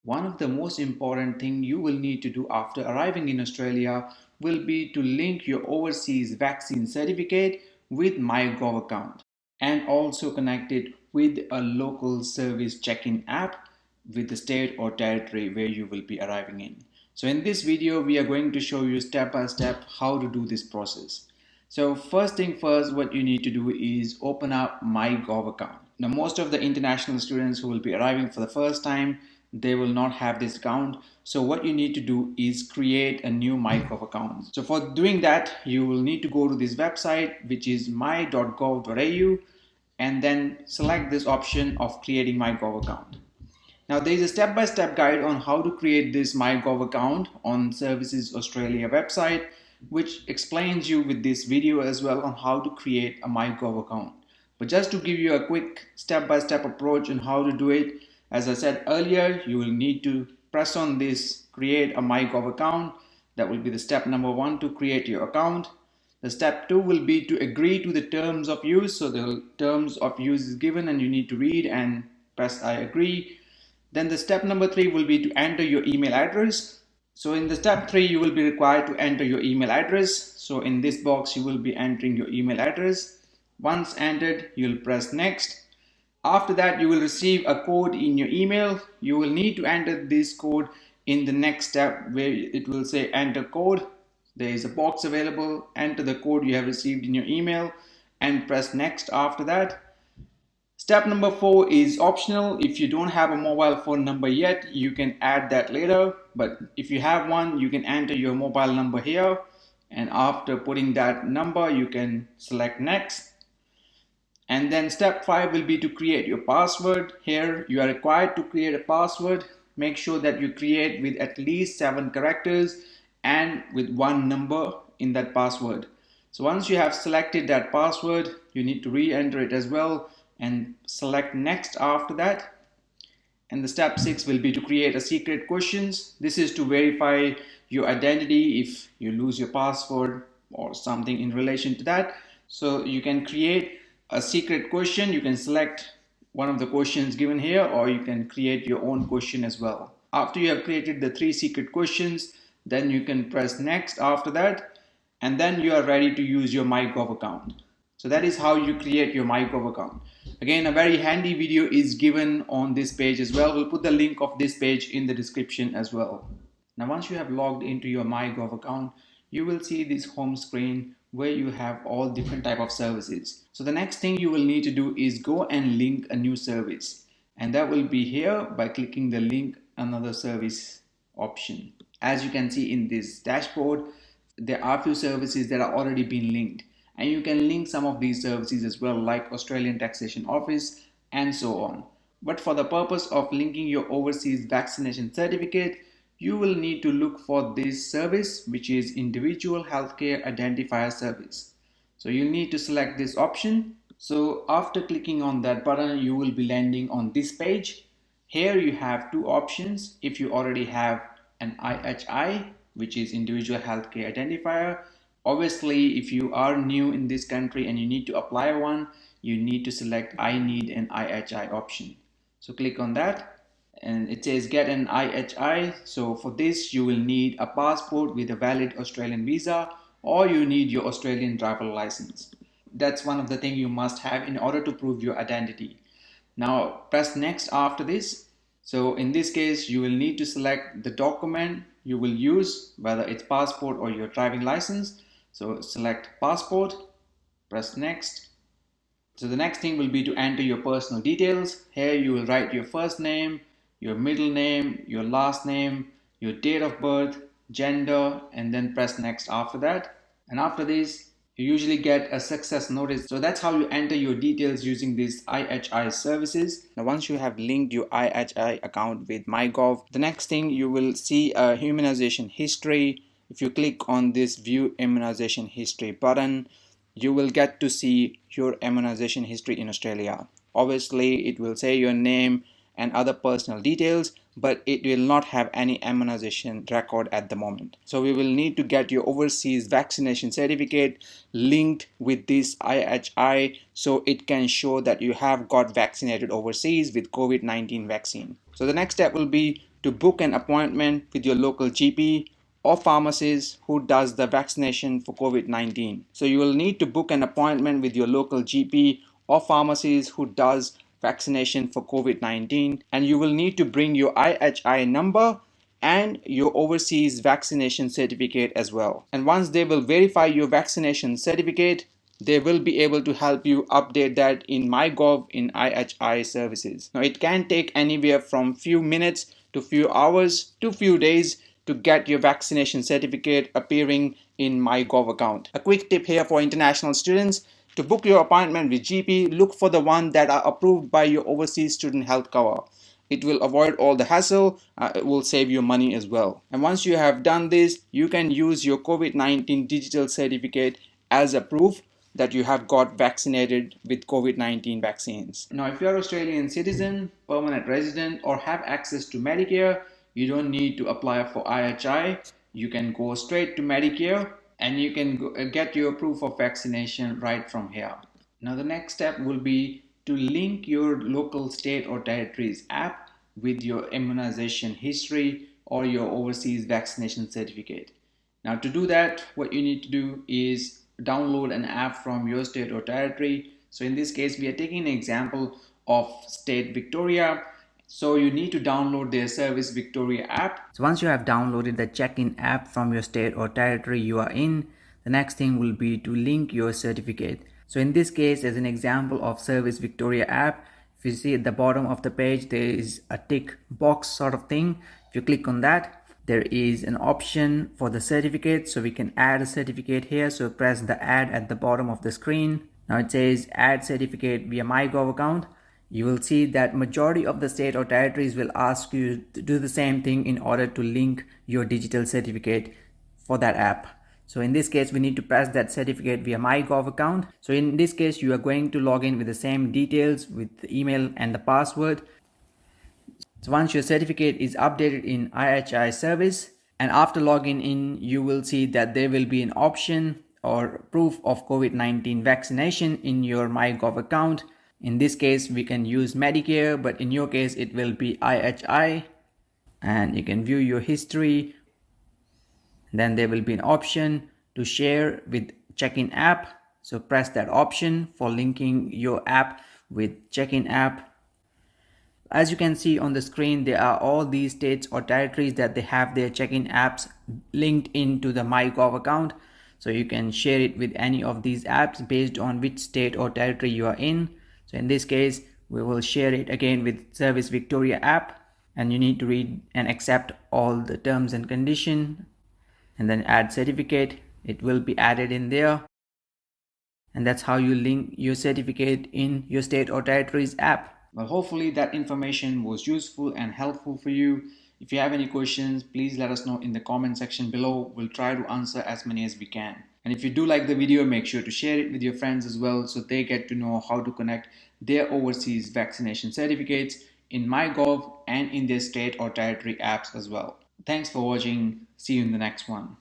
One of the most important things you will need to do after arriving in Australia will be to link your overseas vaccine certificate with MyGov account and also connect it with a local service check-in app with the state or territory where you will be arriving in. So in this video, we are going to show you step by step how to do this process. So first thing first, what you need to do is open up MyGov account. Now most of the international students who will be arriving for the first time, they will not have this account. So what you need to do is create a new MyGov account. So for doing that, you will need to go to this website, which is my.gov.au, and then select this option of creating MyGov account. Now there is a step-by-step guide on how to create this MyGov account on Services Australia website, which explains you with this video as well on how to create a MyGov account. But just to give you a quick step-by-step approach on how to do it, as I said earlier, you will need to press on this create a MyGov account. That will be the step number 1 to create your account. The step 2 will be to agree to the terms of use. So the terms of use is given and you need to read and press I agree. Then the step number 3 will be to enter your email address. So in the step 3, you will be required to enter your email address. So in this box, you will be entering your email address. Once entered, you'll press next. After that, you will receive a code in your email. You will need to enter this code in the next step where it will say enter code. There is a box available. Enter the code you have received in your email and press next after that. Step number 4 is optional. If you don't have a mobile phone number yet, you can add that later. But if you have one, you can enter your mobile number here. And after putting that number, you can select next. And then step 5 will be to create your password. Here you are required to create a password. Make sure that you create with at least 7 characters and with one number in that password. So once you have selected that password, you need to re-enter it as well and select next after that. And the step 6 will be to create a secret questions. This is to verify your identity if you lose your password or something in relation to that. So you can create a secret question. You can select one of the questions given here, or you can create your own question as well. After you have created the 3 secret questions, then you can press next after that, and then you are ready to use your MyGov account. So that is how you create your MyGov account. Again, a very handy video is given on this page as well. We'll put the link of this page in the description as well. Now, once you have logged into your MyGov account, you will see this home screen where you have all different type of services. So the next thing you will need to do is go and link a new service. And that will be here by clicking the link another service option. As you can see in this dashboard, there are a few services that are already been linked. And you can link some of these services as well, like Australian Taxation Office and so on. But for the purpose of linking your overseas vaccination certificate, you will need to look for this service, which is Individual Healthcare Identifier Service. So you'll need to select this option. So after clicking on that button, you will be landing on this page. Here you have 2 options. If you already have an IHI, which is Individual Healthcare Identifier. Obviously, if you are new in this country and you need to apply one, you need to select I need an IHI option. So click on that and it says get an IHI. So for this, you will need a passport with a valid Australian visa, or you need your Australian driver license. That's one of the things you must have in order to prove your identity. Now press next after this. So in this case, you will need to select the document you will use, whether it's passport or your driving license. So select passport, press next. So the next thing will be to enter your personal details. Here you will write your first name, your middle name, your last name, your date of birth, gender, and then press next after that. And after this, you usually get a success notice. So that's how you enter your details using these IHI services. Now once you have linked your IHI account with MyGov, the next thing you will see a immunization history. If you click on this view immunization history button, you will get to see your immunization history in Australia. Obviously, it will say your name and other personal details, but it will not have any immunization record at the moment. So we will need to get your overseas vaccination certificate linked with this IHI so it can show that you have got vaccinated overseas with COVID-19 vaccine. So the next step will be to book an appointment with your local GP or pharmacist who does the vaccination for COVID-19. So you will need to book an appointment with your local GP or pharmacist who does vaccination for COVID-19, and you will need to bring your IHI number and your overseas vaccination certificate as well. And once they will verify your vaccination certificate, they will be able to help you update that in MyGov in IHI services. Now it can take anywhere from few minutes to few hours to few days to get your vaccination certificate appearing in MyGov account. A quick tip here for international students: to book your appointment with GP, look for the one that are approved by your overseas student health cover. It will avoid all the hassle, it will save you money as well. And once you have done this, you can use your COVID-19 digital certificate as a proof that you have got vaccinated with COVID-19 vaccines. Now, if you're an Australian citizen, permanent resident, or have access to Medicare, you don't need to apply for IHI. You can go straight to Medicare and you can get your proof of vaccination right from here. Now the next step will be to link your local state or territory's app with your immunization history or your overseas vaccination certificate. Now to do that, what you need to do is download an app from your state or territory. So in this case, we are taking an example of state Victoria. So you need to download their Service Victoria app. So once you have downloaded the check-in app from your state or territory you are in, the next thing will be to link your certificate. So in this case, as an example of Service Victoria app, if you see at the bottom of the page, there is a tick box sort of thing. If you click on that, there is an option for the certificate. So we can add a certificate here. So press the add at the bottom of the screen. Now it says add certificate via MyGov account. You will see that majority of the state or territories will ask you to do the same thing in order to link your digital certificate for that app. So in this case, we need to press that certificate via MyGov account. So in this case, you are going to log in with the same details with the email and the password. So once your certificate is updated in IHI service, and after logging in, you will see that there will be an option or proof of COVID-19 vaccination in your MyGov account. In this case, we can use Medicare, but in your case, it will be IHI. And you can view your history. Then there will be an option to share with check-in app. So press that option for linking your app with check-in app. As you can see on the screen, there are all these states or territories that they have their check-in apps linked into the MyGov account. So you can share it with any of these apps based on which state or territory you are in. So in this case, we will share it again with Service Victoria app, and you need to read and accept all the terms and conditions, and then add certificate. It will be added in there, and that's how you link your certificate in your state or territory's app. Well, hopefully that information was useful and helpful for you. If you have any questions, please let us know in the comment section below. We'll try to answer as many as we can. And if you do like the video, make sure to share it with your friends as well so they get to know how to connect their overseas vaccination certificates in MyGov and in their state or territory apps as well. Thanks for watching. See you in the next one.